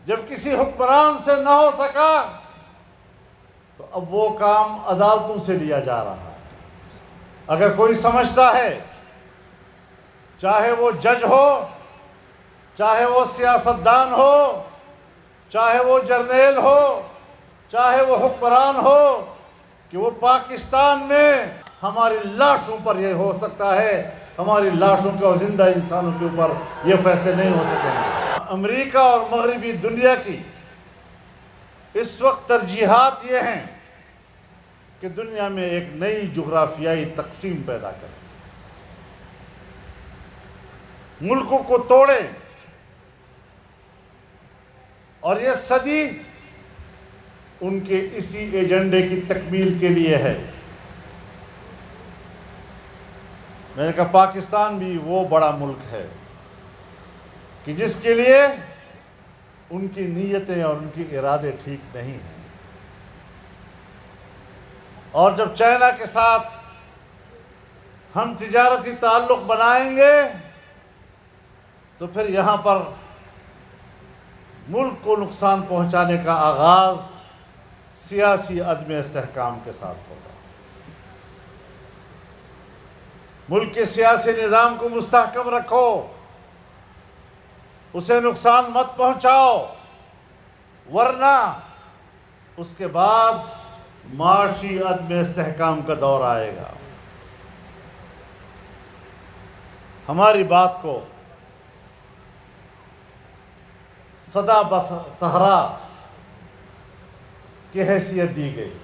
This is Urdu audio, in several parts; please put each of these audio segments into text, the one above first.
جب کسی حکمران سے نہ ہو سکا تو اب وہ کام عدالتوں سے لیا جا رہا ہے۔ اگر کوئی سمجھتا ہے چاہے وہ جج ہو، چاہے وہ سیاستدان ہو، چاہے وہ جرنیل ہو، چاہے وہ حکمران ہو، کہ وہ پاکستان میں ہماری لاشوں پر یہ ہو سکتا ہے، ہماری لاشوں کے اور زندہ انسانوں کے اوپر یہ فیصلے نہیں ہو سکیں گے۔ امریکہ اور مغربی دنیا کی اس وقت ترجیحات یہ ہیں کہ دنیا میں ایک نئی جغرافیائی تقسیم پیدا کریں، ملکوں کو توڑیں، اور یہ صدی ان کے اسی ایجنڈے کی تکمیل کے لیے ہے۔ میں نے کہا پاکستان بھی وہ بڑا ملک ہے کہ جس کے لیے ان کی نیتیں اور ان کی ارادے ٹھیک نہیں ہیں، اور جب چائنا کے ساتھ ہم تجارتی تعلق بنائیں گے تو پھر یہاں پر ملک کو نقصان پہنچانے کا آغاز سیاسی عدم استحکام کے ساتھ ہوگا۔ ملک کے سیاسی نظام کو مستحکم رکھو، اسے نقصان مت پہنچاؤ، ورنہ اس کے بعد معاشی عدم استحکام کا دور آئے گا۔ ہماری بات کو صدا صحرا کی حیثیت دی گئی،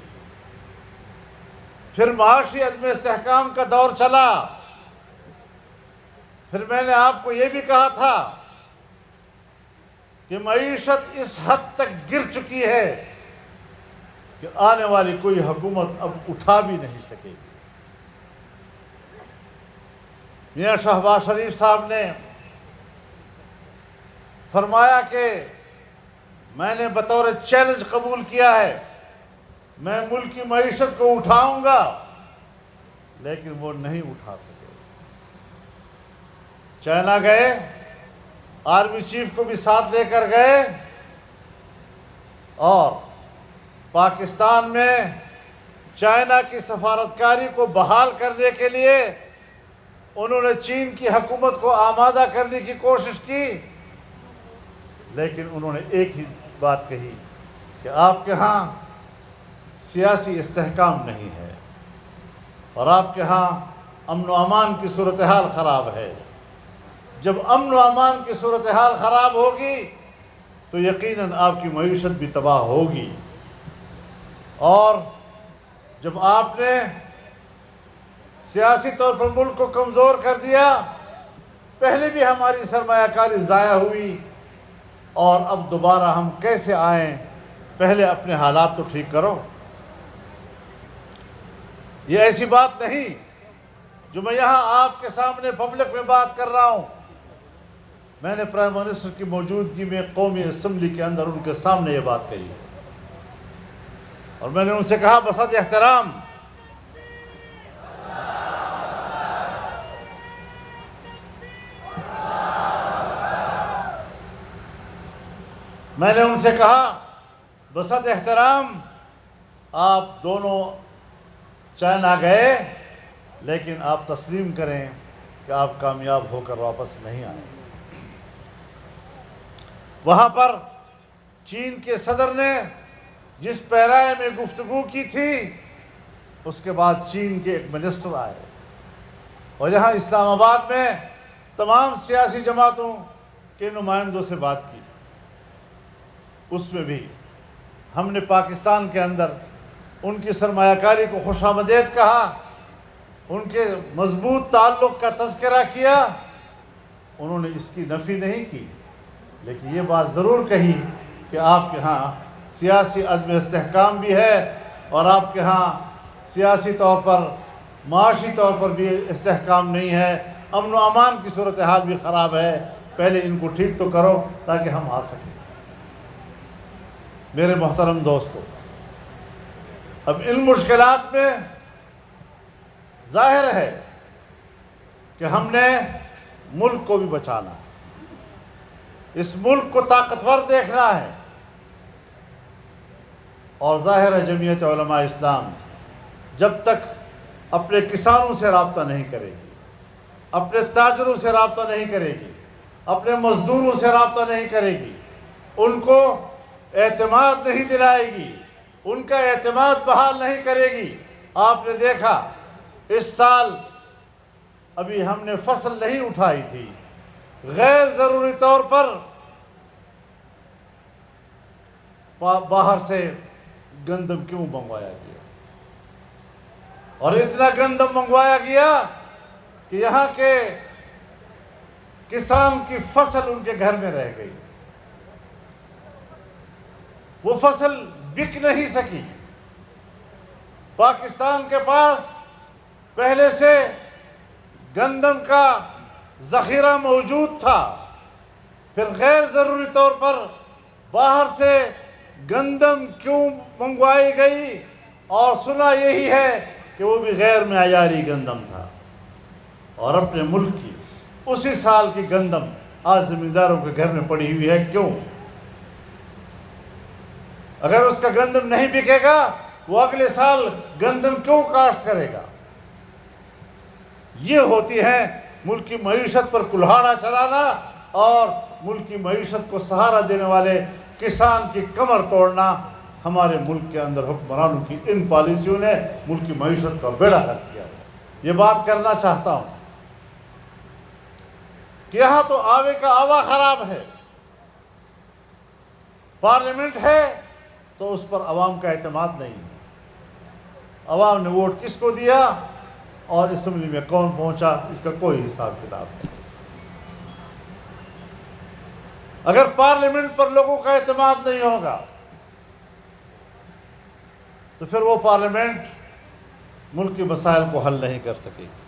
پھر معاشی عدم استحکام کا دور چلا، پھر میں نے آپ کو یہ بھی کہا تھا کہ معیشت اس حد تک گر چکی ہے کہ آنے والی کوئی حکومت اب اٹھا بھی نہیں سکے گی۔ میاں شہباز شریف صاحب نے فرمایا کہ میں نے بطور چیلنج قبول کیا ہے، میں ملک کی معیشت کو اٹھاؤں گا، لیکن وہ نہیں اٹھا سکے۔ چائنا گئے، آرمی چیف کو بھی ساتھ لے کر گئے، اور پاکستان میں چائنا کی سفارتکاری کو بحال کرنے کے لیے انہوں نے چین کی حکومت کو آمادہ کرنے کی کوشش کی، لیکن انہوں نے ایک ہی بات کہی کہ آپ کے ہاں سیاسی استحکام نہیں ہے، اور آپ کے ہاں امن و امان کی صورتحال خراب ہے۔ جب امن و امان کی صورتحال خراب ہوگی تو یقیناً آپ کی معیشت بھی تباہ ہوگی، اور جب آپ نے سیاسی طور پر ملک کو کمزور کر دیا، پہلے بھی ہماری سرمایہ کاری ضائع ہوئی، اور اب دوبارہ ہم کیسے آئیں؟ پہلے اپنے حالات تو ٹھیک کرو۔ یہ ایسی بات نہیں جو میں یہاں آپ کے سامنے پبلک میں بات کر رہا ہوں، میں نے پرائم منسٹر کی موجودگی میں قومی اسمبلی کے اندر ان کے سامنے یہ بات کہی، اور میں نے ان سے کہا بصد احترام میں نے ان سے کہا بصد احترام آپ دونوں چائنا گئے، لیکن آپ تسلیم کریں کہ آپ کامیاب ہو کر واپس نہیں آئے۔ وہاں پر چین کے صدر نے جس پیرائے میں گفتگو کی تھی، اس کے بعد چین کے ایک منسٹر آئے، اور یہاں اسلام آباد میں تمام سیاسی جماعتوں کے نمائندوں سے بات کی۔ اس میں بھی ہم نے پاکستان کے اندر ان کی سرمایہ کاری کو خوش آمدید کہا، ان کے مضبوط تعلق کا تذکرہ کیا۔ انہوں نے اس کی نفی نہیں کی، لیکن یہ بات ضرور کہی کہ آپ کے ہاں سیاسی عدم استحکام بھی ہے، اور آپ کے ہاں سیاسی طور پر معاشی طور پر بھی استحکام نہیں ہے، امن و امان کی صورتحال بھی خراب ہے، پہلے ان کو ٹھیک تو کرو تاکہ ہم آ سکیں۔ میرے محترم دوستو، اب ان مشکلات میں ظاہر ہے کہ ہم نے ملک کو بھی بچانا ہے، اس ملک کو طاقتور دیکھنا ہے، اور ظاہر ہے جمعیت علماء اسلام جب تک اپنے کسانوں سے رابطہ نہیں کرے گی، اپنے تاجروں سے رابطہ نہیں کرے گی، اپنے مزدوروں سے رابطہ نہیں کرے گی، ان کو اعتماد نہیں دلائے گی، ان کا اعتماد بحال نہیں کرے گی۔ آپ نے دیکھا اس سال ابھی ہم نے فصل نہیں اٹھائی تھی، غیر ضروری طور پر باہر سے گندم کیوں منگوایا گیا، اور اتنا گندم منگوایا گیا کہ یہاں کے کسان کی فصل ان کے گھر میں رہ گئی، وہ فصل بک نہیں سکی۔ پاکستان کے پاس پہلے سے گندم کا ذخیرہ موجود تھا، پھر غیر ضروری طور پر باہر سے گندم کیوں منگوائی گئی، اور سنا یہی ہے کہ وہ بھی غیر معیاری گندم تھا، اور اپنے ملک کی اسی سال کی گندم آج زمینداروں کے گھر میں پڑی ہوئی ہے۔ کیوں؟ اگر اس کا گندم نہیں بکے گا وہ اگلے سال گندم کیوں کاشت کرے گا؟ یہ ہوتی ہے ملک کی معیشت پر کلہاڑا چلانا اور ملک کی معیشت کو سہارا دینے والے کسان کی کمر توڑنا۔ ہمارے ملک کے اندر حکمرانوں کی ان پالیسیوں نے ملک کی معیشت کا بیڑا غرق کیا۔ یہ بات کرنا چاہتا ہوں کہ یہاں تو آوے کا آوا خراب ہے، پارلیمنٹ ہے تو اس پر عوام کا اعتماد نہیں ہے۔ عوام نے ووٹ کس کو دیا اور اسمبلی میں کون پہنچا، اس کا کوئی حساب کتاب نہیں۔ اگر پارلیمنٹ پر لوگوں کا اعتماد نہیں ہوگا تو پھر وہ پارلیمنٹ ملک کے مسائل کو حل نہیں کر سکے گی۔